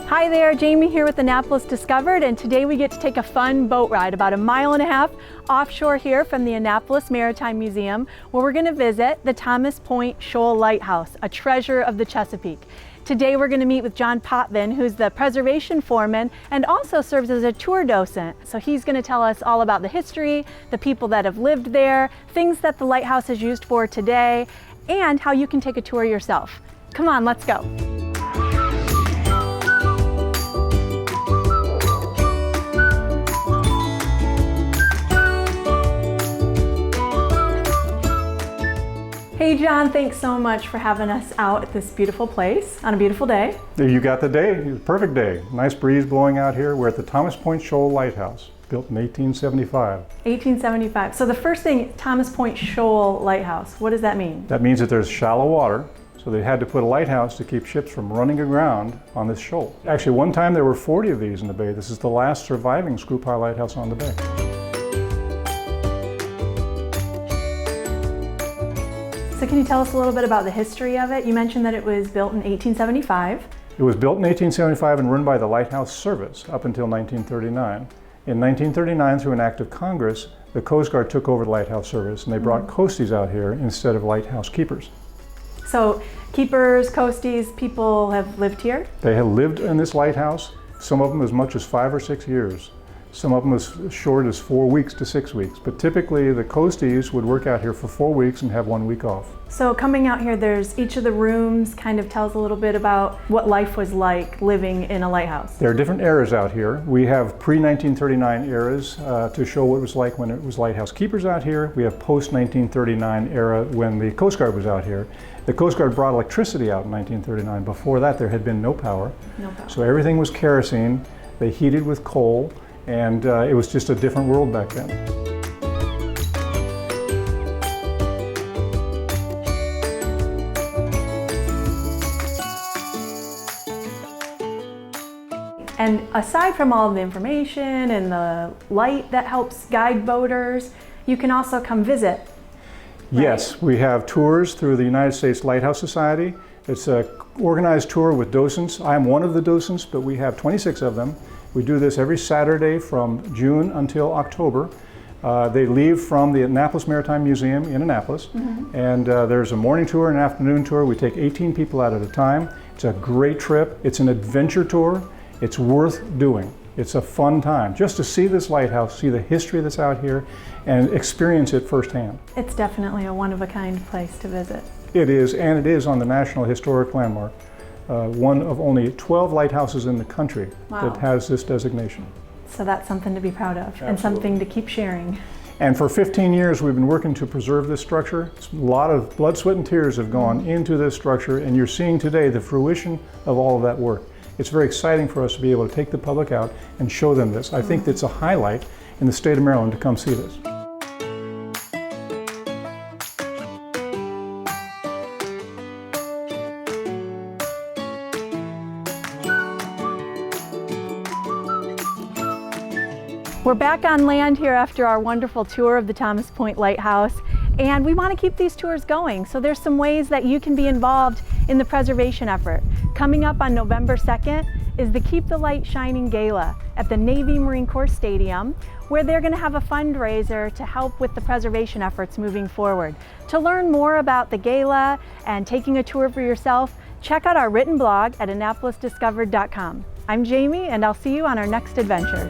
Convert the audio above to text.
Hi there, Jamie here with Annapolis Discovered, and today we get to take a fun boat ride about 1.5 miles offshore here from the Annapolis Maritime Museum, where we're going to visit the Thomas Point Shoal Lighthouse, a treasure of the Chesapeake. Today we're going to meet with John Potvin, who's the preservation foreman and also serves as a tour docent. So he's going to tell us all about the history, the people that have lived there, things that the lighthouse is used for today, and how you can take a tour yourself. Come on, let's go. Hey John, thanks so much for having us out at this beautiful place on a beautiful day. You got the day, perfect day. Nice breeze blowing out here. We're at the Thomas Point Shoal Lighthouse, built in 1875. 1875. So the first thing, Thomas Point Shoal Lighthouse, what does that mean? That means that there's shallow water, so they had to put a lighthouse to keep ships from running aground on this shoal. Actually, one time there were 40 of these in the bay. This is the last surviving screw-pile lighthouse on the bay. So can you tell us a little bit about the history of it? You mentioned that it was built in 1875. It was built in 1875 and run by the Lighthouse Service up until 1939. In 1939, through an act of Congress, the Coast Guard took over the Lighthouse Service and they brought coasties out here instead of lighthouse keepers. So keepers, coasties, people have lived here? They have lived in this lighthouse, some of them as much as 5 or 6 years. Some of them as short as 4 weeks to 6 weeks, but typically the coasties would work out here for 4 weeks and have 1 week off. So coming out here, there's each of the rooms kind of tells a little bit about what life was like living in a lighthouse. There are different eras out here. We have pre-1939 eras to show what it was like when it was lighthouse keepers out here. We have post-1939 era when the Coast Guard was out here. The Coast Guard brought electricity out in 1939. Before that, there had been no power. No power. So everything was kerosene. They heated with coal. And it was just a different world back then. And aside from all of the information and the light that helps guide boaters, you can also come visit. Right? Yes, we have tours through the United States Lighthouse Society. It's an organized tour with docents. I'm one of the docents, but we have 26 of them. We do this every Saturday from June until October. They leave from the Annapolis Maritime Museum in Annapolis, and there's a morning tour and an afternoon tour. We take 18 people out at a time. It's a great trip. It's an adventure tour. It's worth doing. It's a fun time just to see this lighthouse, see the history that's out here, and experience it firsthand. It's definitely a one-of-a-kind place to visit. It is, and it is on the National Historic Landmark. One of only 12 lighthouses in the country that has this designation. So that's something to be proud of. Absolutely. And something to keep sharing. And for 15 years we've been working to preserve this structure. A lot of blood, sweat, and tears have gone into this structure, and you're seeing today the fruition of all of that work. It's very exciting for us to be able to take the public out and show them this. I think that's a highlight in the state of Maryland to come see this. We're back on land here after our wonderful tour of the Thomas Point Lighthouse, and we want to keep these tours going. So there's some ways that you can be involved in the preservation effort. Coming up on November 2nd is the Keep the Light Shining Gala at the Navy Marine Corps Stadium, where they're going to have a fundraiser to help with the preservation efforts moving forward. To learn more about the gala and taking a tour for yourself, check out our written blog at AnnapolisDiscovered.com. I'm Jamie, and I'll see you on our next adventure.